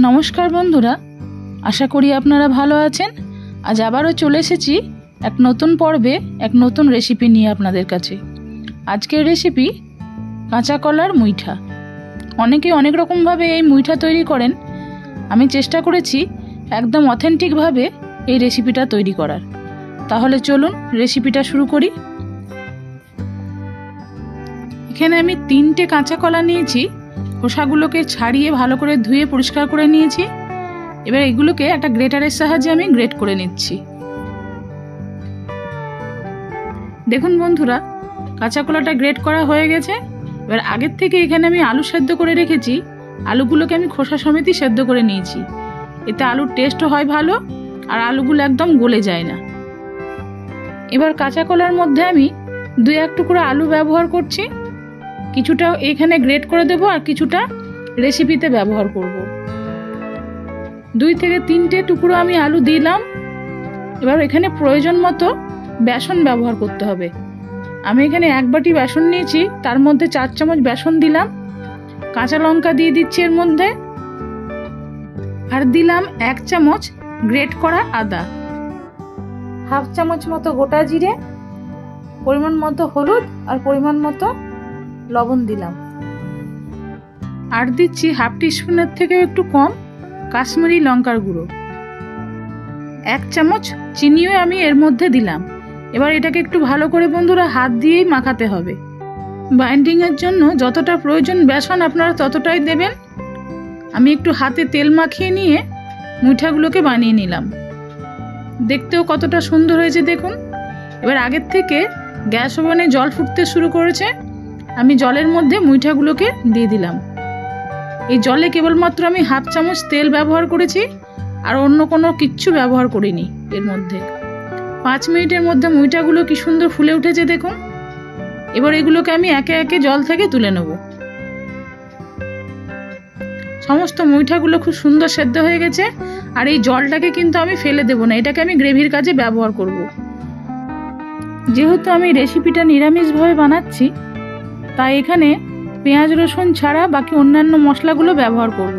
নমস্কার বন্ধুরা, আশা করি আপনারা ভালো আছেন। আজ আবারও চলে এসেছি এক নতুন পর্বে, এক নতুন রেসিপি নিয়ে আপনাদের কাছে। আজকের রেসিপি কাঁচা কলার মুইঠা। অনেকে অনেক রকমভাবে এই মুইঠা তৈরি করেন। আমি চেষ্টা করেছি একদম অথেন্টিকভাবে এই রেসিপিটা তৈরি করার। তাহলে চলুন রেসিপিটা শুরু করি। এখানে আমি 3টে কাঁচা কলা নিয়েছি। খোসাগুলোকে ছাড়িয়ে ভালো করে ধুয়ে পরিষ্কার করে নিয়েছি। এবার এগুলোকে একটা গ্রেটারের সাহায্যে আমি গ্রেট করে নিচ্ছি। দেখুন বন্ধুরা, কাঁচা কলাটা গ্রেট করা হয়ে গেছে। এবার আগের থেকে এখানে আমি আলু সেদ্ধ করে রেখেছি। আলুগুলোকে আমি খোসা সমেতই সেদ্ধ করে নিয়েছি। এতে আলুর টেস্টও হয় ভালো, আর আলুগুলো একদম গলে যায় না। এবার কাঁচা কলার মধ্যে আমি 2-1 টুকরো আলু ব্যবহার করছি। কিছুটা এখানে গ্রেট করে দেব, আর কিছুটা রেসিপিতে ব্যবহার করব। 2 থেকে 3টে টুকরো আমি আলু দিলাম। এবার এখানে প্রয়োজন মতো বেসন ব্যবহার করতে হবে। আমি এখানে 1 বাটি বেসন নিয়েছি, তার মধ্যে 4 চামচ বেসন দিলাম। কাঁচা লঙ্কা দিয়ে দিচ্ছি এর মধ্যে, আর দিলাম 1 চামচ গ্রেট করা আদা, 1/2 চামচ মতো গোটা জিরে, পরিমাণ মতো হলুদ, আর পরিমাণ মতো লবণ দিলাম। আর দিচ্ছি 1/2 টিস্পুনের থেকেও একটু কম কাশ্মীরি লঙ্কার গুঁড়ো। 1 চামচ চিনিও আমি এর মধ্যে দিলাম। এবার এটাকে একটু ভালো করে বন্ধুরা হাত দিয়েই মাখাতে হবে। বাইন্ডিংয়ের জন্য যতটা প্রয়োজন বেসন আপনারা ততটাই দেবেন। আমি একটু হাতে তেল মাখিয়ে নিয়ে মুইঠাগুলোকে বানিয়ে নিলাম। দেখতেও কতটা সুন্দর হয়েছে দেখুন। এবার আগের থেকে গ্যাস ওভেনে জল ফুটতে শুরু করেছে। আমি জলের মধ্যে মুইঠাগুলোকে দিয়ে দিলাম। এই জলে কেবলমাত্র আমি 1/2 চামচ তেল ব্যবহার করেছি, আর অন্য কোনো কিচ্ছু ব্যবহার করিনি এর মধ্যে। 5 মিনিটের মধ্যে মুইঠাগুলো কি সুন্দর ফুলে উঠেছে দেখুন। এবার এগুলোকে আমি একে একে জল থেকে তুলে নেব। সমস্ত মুইঠাগুলো খুব সুন্দর সেদ্ধ হয়ে গেছে, আর এই জলটাকে কিন্তু আমি ফেলে দেব না, এটাকে আমি গ্রেভির কাজে ব্যবহার করব। যেহেতু আমি রেসিপিটা নিরামিষভাবে বানাচ্ছি, তাই এখানে পেঁয়াজ রসুন ছাড়া বাকি অন্যান্য মশলাগুলো ব্যবহার করব।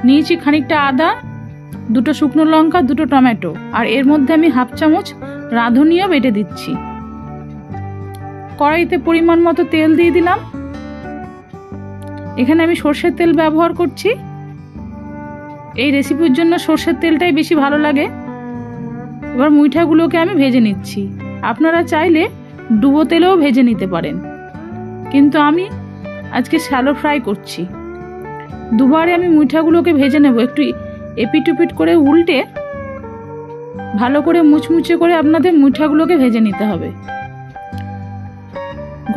নিয়েছি খানিকটা আদা, 2টো শুকনো লঙ্কা, 2টো টমেটো, আর এর মধ্যে আমি 1/2 চামচ রাঁধুনিও বেটে দিচ্ছি। কড়াইতে পরিমাণ মতো তেল দিয়ে দিলাম। এখানে আমি সর্ষের তেল ব্যবহার করছি। এই রেসিপির জন্য সর্ষের তেলটাই বেশি ভালো লাগে। এবার মুইঠাগুলোকে আমি ভেজে নিচ্ছি। আপনারা চাইলে ডুবো তেলেও ভেজে নিতে পারেন, কিন্তু আমি আজকে শ্যালো ফ্রাই করছি। দুবারে আমি মুইঠাগুলোকে ভেজে নেব। একটু এপিট ওপিট করে উল্টে ভালো করে মুচমুচে করে আপনাদের মুইঠাগুলোকে ভেজে নিতে হবে।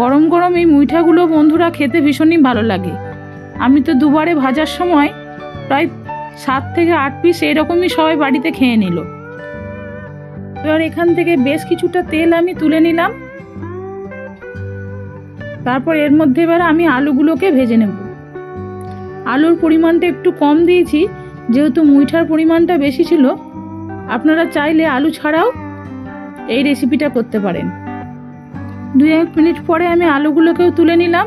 গরম গরম এই মুইঠাগুলো বন্ধুরা খেতে ভীষণই ভালো লাগে। আমি তো দুবারে ভাজার সময় প্রায় 7 থেকে 8 পিস এরকমই সবাই বাড়িতে খেয়ে নিল। এবার এখান থেকে বেশ কিছুটা তেল আমি তুলে নিলাম। তারপর এর মধ্যে এবার আমি আলুগুলোকে ভেজে নেব। আলুর পরিমাণটা একটু কম দিয়েছি, যেহেতু মুইঠার পরিমাণটা বেশি ছিল। আপনারা চাইলে আলু ছাড়াও এই রেসিপিটা করতে পারেন। 2-1 মিনিট পরে আমি আলুগুলোকেও তুলে নিলাম।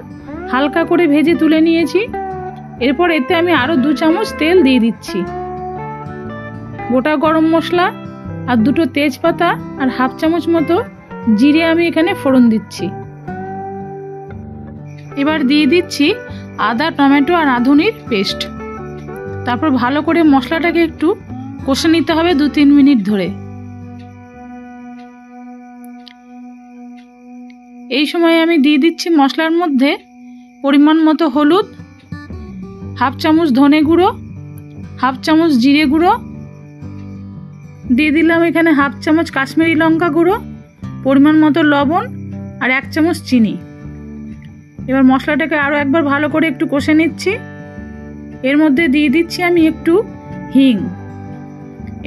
হালকা করে ভেজে তুলে নিয়েছি। এরপর এতে আমি আরও 2 চামচ তেল দিয়ে দিচ্ছি। গোটা গরম মশলা আর 2টো তেজপাতা আর 1/2 চামচ মতো জিরে আমি এখানে ফোড়ন দিচ্ছি। এবার দিয়ে দিচ্ছি আদা, টমেটো আর রাঁধুনির পেস্ট। তারপর ভালো করে মশলাটাকে একটু কষে নিতে হবে 2-3 মিনিট ধরে। এই সময় আমি দিয়ে দিচ্ছি মশলার মধ্যে পরিমাণ মতো হলুদ, 1/2 চামচ ধনে গুঁড়ো, 1/2 চামচ জিরে গুঁড়ো, দিয়ে দিলাম এখানে 1/2 চামচ কাশ্মীরি লঙ্কা গুঁড়ো, পরিমাণ মতো লবণ, আর 1 চামচ চিনি। এবার মশলাটাকে আরও একবার ভালো করে একটু কষে নিচ্ছি। এর মধ্যে দিয়ে দিচ্ছি আমি একটু হিং।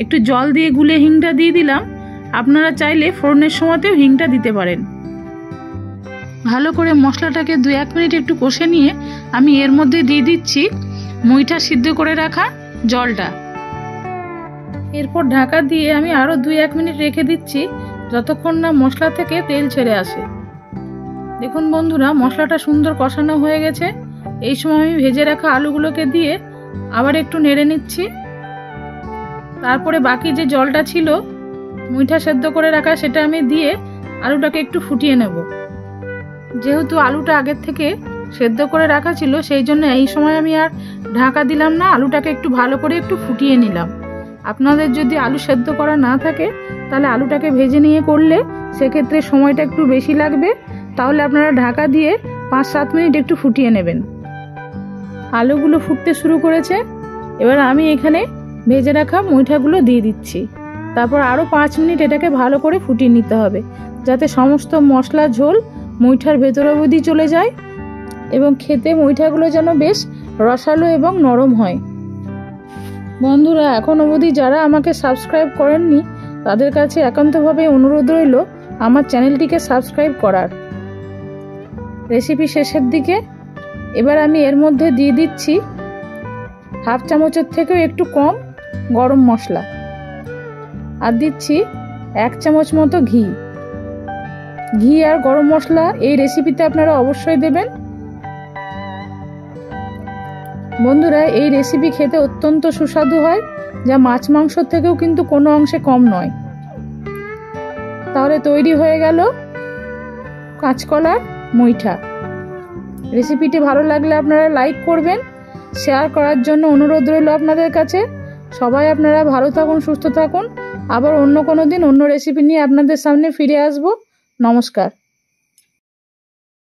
একটু জল দিয়ে গুলে হিংটা দিয়ে দিলাম। আপনারা চাইলে ফোড়নের সময়তেও হিংটা দিতে পারেন। ভালো করে মশলাটাকে 2-1 মিনিট একটু কষে নিয়ে আমি এর মধ্যে দিয়ে দিচ্ছি মুইঠা সিদ্ধ করে রাখা জলটা। এরপর ঢাকা দিয়ে আমি আরও 2-1 মিনিট রেখে দিচ্ছি, যতক্ষণ না মশলা থেকে তেল ছেড়ে আসে। দেখুন বন্ধুরা, মশলাটা সুন্দর কষানো হয়ে গেছে। এই সময় আমি ভেজে রাখা আলুগুলোকে দিয়ে আবার একটু নেড়ে নিচ্ছি। তারপরে বাকি যে জলটা ছিল মুইঠা সেদ্ধ করে রাখা সেটা আমি দিয়ে আলুটাকে একটু ফুটিয়ে নেব। যেহেতু আলুটা আগের থেকে সেদ্ধ করে রাখা ছিল সেই জন্য এই সময় আমি আর ঢাকা দিলাম না, আলুটাকে একটু ভালো করে একটু ফুটিয়ে নিলাম। আপনাদের যদি আলু সেদ্ধ করা না থাকে তাহলে আলুটাকে ভেজে নিয়ে করলে সেক্ষেত্রে সময়টা একটু বেশি লাগবে, তাহলে আপনারা ঢাকা দিয়ে 5-7 মিনিট একটু ফুটিয়ে নেবেন। আলুগুলো ফুটতে শুরু করেছে, এবার আমি এখানে ভেজে রাখা মুইঠাগুলো দিয়ে দিচ্ছি। তারপর আরও 5 মিনিট এটাকে ভালো করে ফুটিয়ে নিতে হবে, যাতে সমস্ত মশলা ঝোল মুইঠার ভেতর অবধি চলে যায় এবং খেতে মুইঠাগুলো যেন বেশ রসালো এবং নরম হয়। বন্ধুরা, এখন অবধি যারা আমাকে সাবস্ক্রাইব করেননি তাদের কাছে একান্তভাবে অনুরোধ রইল আমার চ্যানেলটিকে সাবস্ক্রাইব করার। রেসিপি শেষের দিকে এবার আমি এর মধ্যে দিয়ে দিচ্ছি 1/2 চামচের থেকেও একটু কম গরম মশলা, আর দিচ্ছি 1 চামচ মতো ঘি। ঘি আর গরম মশলা এই রেসিপিতে আপনারা অবশ্যই দেবেন। বন্ধুরা, এই রেসিপি খেতে অত্যন্ত সুস্বাদু হয়, যা মাছ মাংসর থেকেও কিন্তু কোনো অংশে কম নয়। তাহলে তৈরি হয়ে গেল কাঁচকলার মুইঠা। রেসিপিটি ভালো লাগলে আপনারা লাইক করবেন, শেয়ার করার জন্য অনুরোধ রইল আপনাদের কাছে। সবাই আপনারা ভালো থাকুন, সুস্থ থাকুন। আবার অন্য কোনো দিন অন্য রেসিপি নিয়ে আপনাদের সামনে ফিরে আসব। নমস্কার।